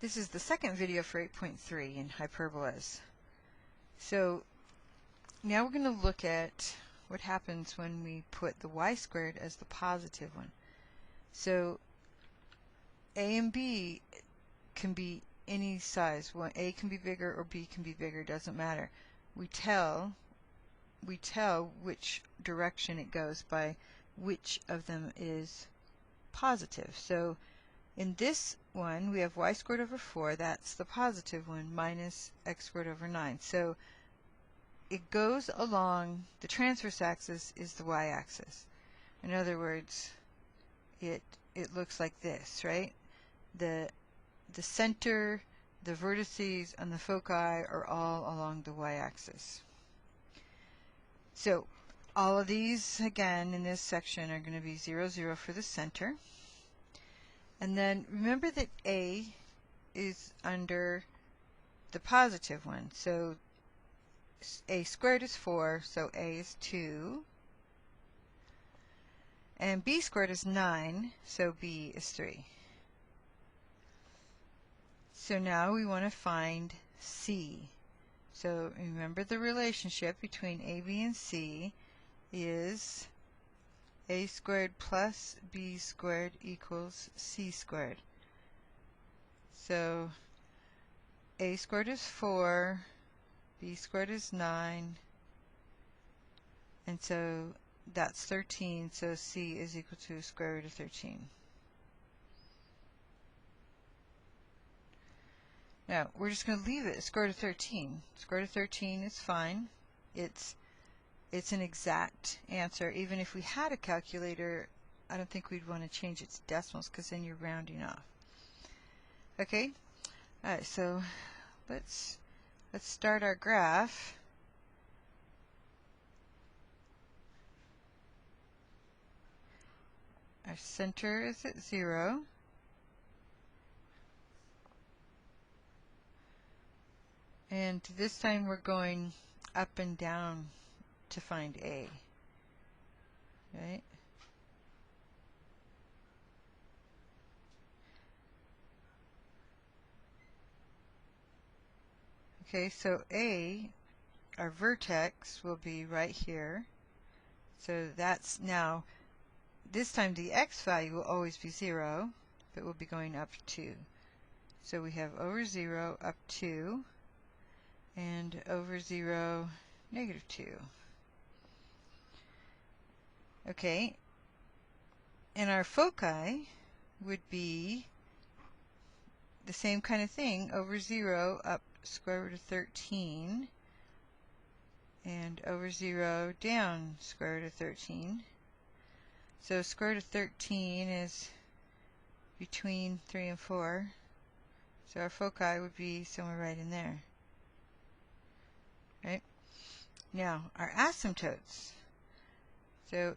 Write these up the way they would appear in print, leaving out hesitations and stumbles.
This is the second video for 8.3 in hyperbolas. So now we're going to look at what happens when we put the y squared as the positive one. So a and b can be any size. Well, a can be bigger or b can be bigger, doesn't matter. We tell which direction it goes by which of them is positive. So in this one, we have y squared over 4, that's the positive one, minus x squared over 9. So it goes along, the transverse axis is the y-axis. In other words, it looks like this, right? The center, the vertices, and the foci are all along the y-axis. So all of these, again, in this section are going to be 0, 0 for the center. And then remember that a is under the positive one. So a squared is 4, so a is 2. And b squared is 9, so b is 3. So now we want to find c. So remember the relationship between a, b, and c is a squared plus b squared equals c squared. So a squared is 4, b squared is 9, and so that's 13, so c is equal to square root of 13. Now, we're just going to leave it at square root of 13. Square root of 13 is fine. It's an exact answer. Even if we had a calculator, I don't think we'd want to change it to decimals because then you're rounding off. Okay? Alright, so let's start our graph. Our center is at 0. And this time we're going up and down to find a. Right? Okay, so a, our vertex, will be right here. So that's now, this time the x value will always be 0, but we'll be going up 2. So we have over 0, up 2, and over 0, negative 2. Okay, and our foci would be the same kind of thing, over 0, up square root of 13, and over 0, down square root of 13. So square root of 13 is between 3 and 4. So our foci would be somewhere right in there. Right? Now, our asymptotes. So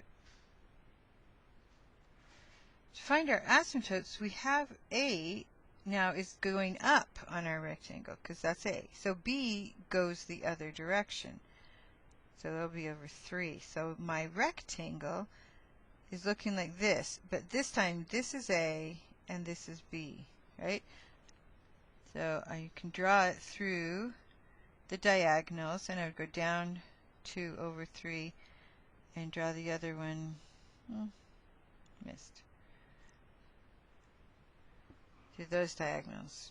to find our asymptotes, we have a now is going up on our rectangle because that's a. So b goes the other direction. So that'll be over 3. So my rectangle is looking like this, but this time this is a and this is b, right? So I can draw it through the diagonals, and I would go down 2 over 3 and draw the other one. Missed. To those diagonals.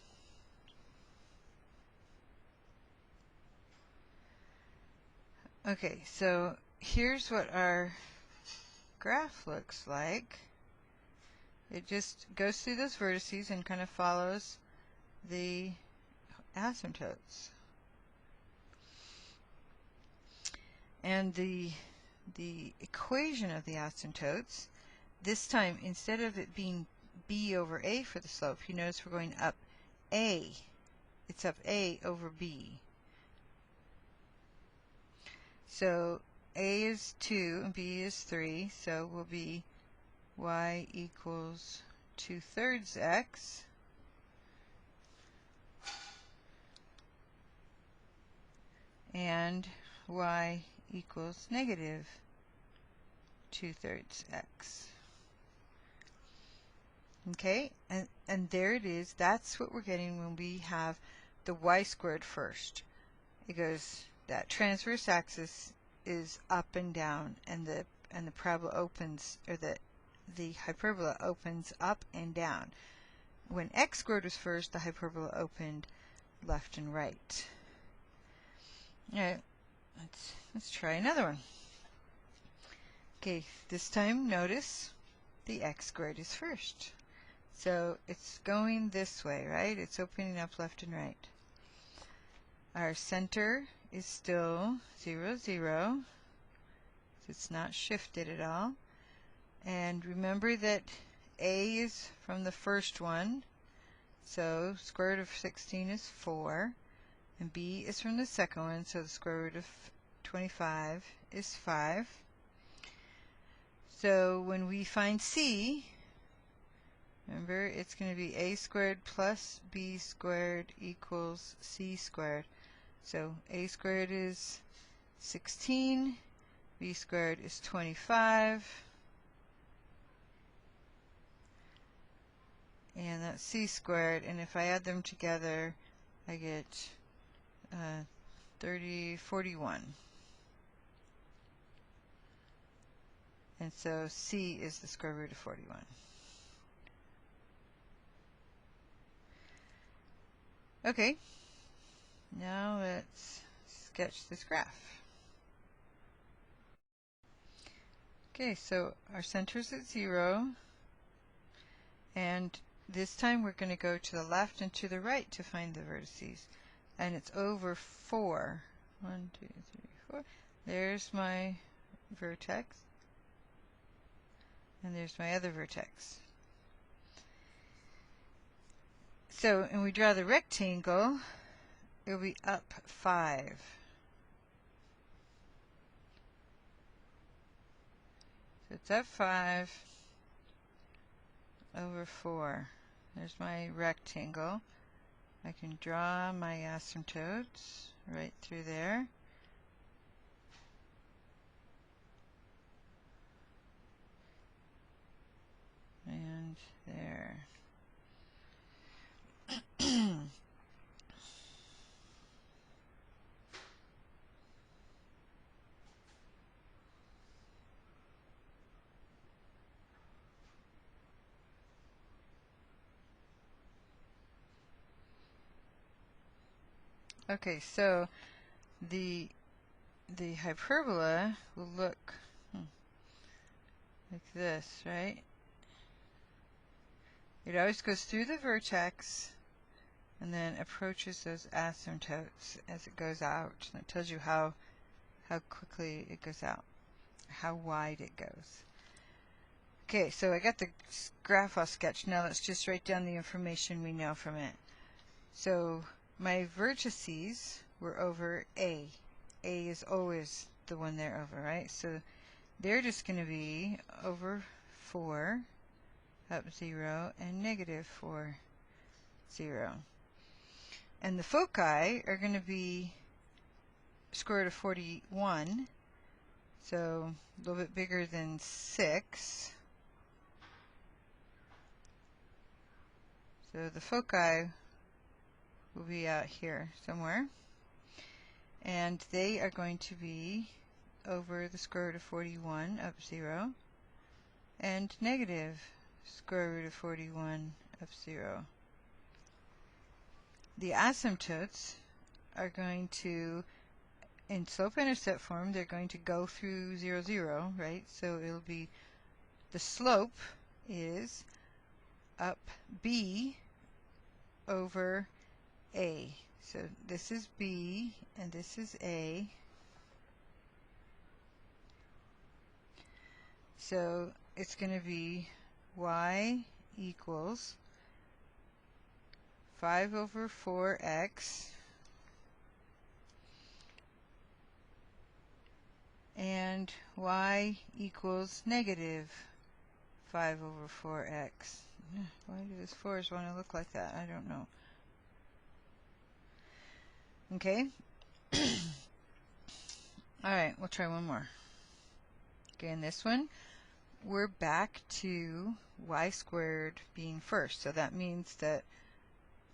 Okay, so here's what our graph looks like. It just goes through those vertices and kind of follows the asymptotes. And the equation of the asymptotes, this time instead of it being b over a for the slope, you notice we're going up a. It's up a over b. So a is 2 and b is 3, so will be y equals 2/3 x. And y equals negative 2/3 x. Okay, and there it is. That's what we're getting when we have the y squared first. It goes, that transverse axis is up and down, and the parabola opens, or the hyperbola opens up and down. When x squared was first, the hyperbola opened left and right. All right, let's try another one. Okay, this time notice the x squared is first. So it's going this way, right? It's opening up left and right. Our center is still 0, 0. So it's not shifted at all. And remember that a is from the first one. So square root of 16 is 4. And b is from the second one. So the square root of 25 is 5. So when we find c, remember, it's going to be a squared plus b squared equals c squared. So a squared is 16, b squared is 25, and that's c squared. And if I add them together, I get 41. And so c is the square root of 41. Okay, now let's sketch this graph. Okay, so our center's at 0, and this time we're going to go to the left and to the right to find the vertices. And it's over 4. 1, 2, 3, 4. There's my vertex, and there's my other vertex. So, and we draw the rectangle, it'll be up 5. So it's up 5 over 4. There's my rectangle. I can draw my asymptotes right through there. And there. Okay, so the hyperbola will look like this, right? It always goes through the vertex and then approaches those asymptotes as it goes out. And it tells you how quickly it goes out, how wide it goes. Okay, so I got the graph all sketched. Now let's just write down the information we know from it. So my vertices were over A. A is always the one they're over, right? So they're just going to be over 4, up 0, and negative 4, 0. And the foci are going to be square root of 41, so a little bit bigger than 6. So the foci will be out here somewhere. And they are going to be over the square root of 41, up 0, and negative square root of 41, up 0. The asymptotes are going to, in slope-intercept form, they're going to go through 0, 0, right? So it'll be, the slope is up b over a. So this is b, and this is a. So it's going to be y equals 5 over 4x and y equals negative 5 over 4x. Why do those 4's want to look like that? I don't know. Okay. Alright, we'll try one more. Okay, in this one, we're back to y squared being first. So that means that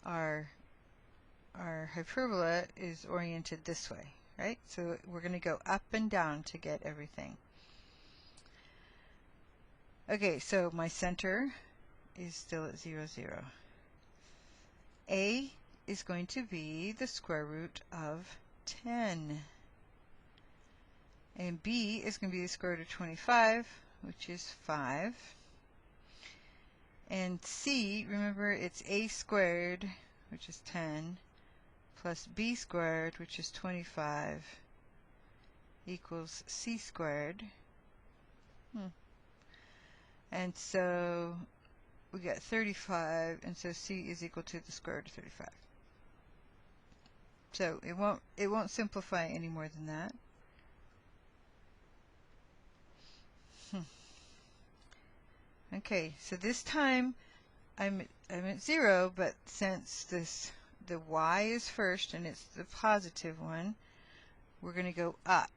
our hyperbola is oriented this way, right? So we're going to go up and down to get everything. Okay, so my center is still at 0, 0. A is going to be the square root of 10. And B is going to be the square root of 25, which is 5. And C, remember, it's A squared, which is 10, plus B squared, which is 25, equals C squared. And so we get 35, and so C is equal to the square root of 35. So it won't simplify any more than that. Okay, so this time I'm at 0, but since the y is first and it's the positive one, we're going to go up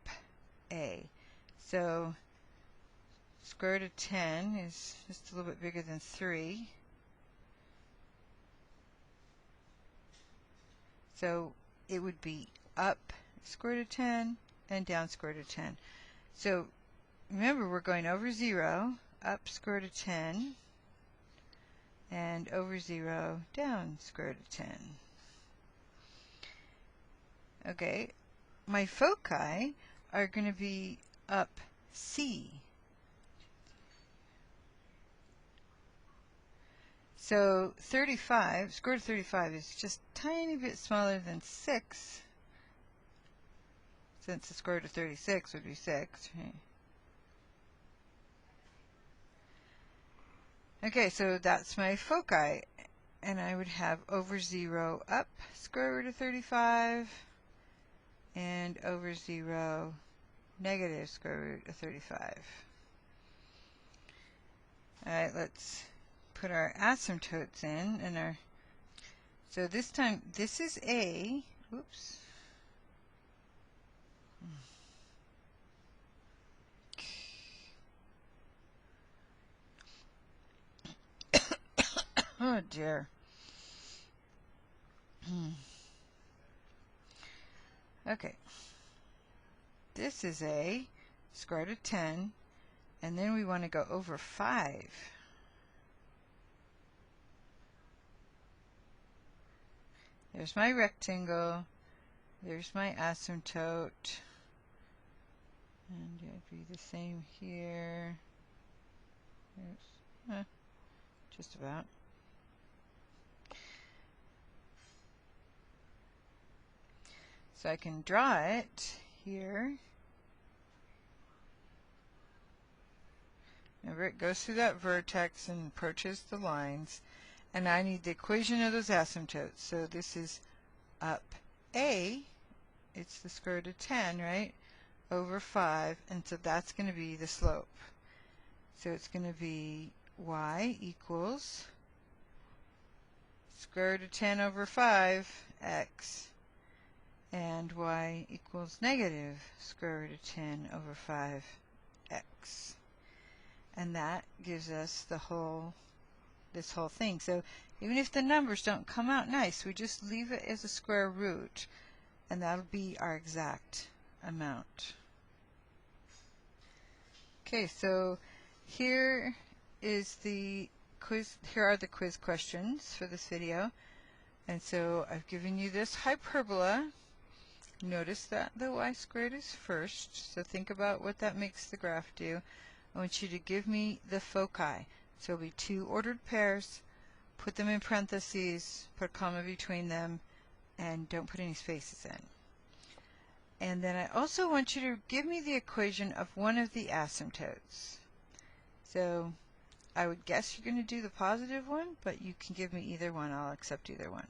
A. So square root of 10 is just a little bit bigger than 3. So it would be up square root of 10 and down square root of 10. So remember, we're going over 0, up square root of 10, and over 0, down square root of 10. Okay, my foci are going to be up C. So 35, square root of 35 is just a tiny bit smaller than 6, since the square root of 36 would be 6. Right? Okay, so that's my foci, and I would have over 0 up square root of 35, and over 0 negative square root of 35. Alright, let's put our asymptotes in, and so this time, this is A, whoops. Oh dear. Okay. This is A, square root of 10, and then we want to go over 5. There's my rectangle, there's my asymptote, and it'd be the same here. Just about. So I can draw it here. Remember, it goes through that vertex and approaches the lines. And I need the equation of those asymptotes. So this is up A, it's the square root of 10, right, over 5. And so that's going to be the slope. So it's going to be y equals square root of 10 over 5 x. And y equals negative square root of 10 over 5 x. And that gives us this whole thing. So even if the numbers don't come out nice, we just leave it as a square root, and that'll be our exact amount. Okay, so here is the quiz. Here are the quiz questions for this video. And so I've given you this hyperbola. Notice that the y squared is first, so think about what that makes the graph do. I want you to give me the foci. So it'll be 2 ordered pairs, put them in parentheses, put a comma between them, and don't put any spaces in. And then I also want you to give me the equation of one of the asymptotes. So I would guess you're going to do the positive one, but you can give me either one. I'll accept either one.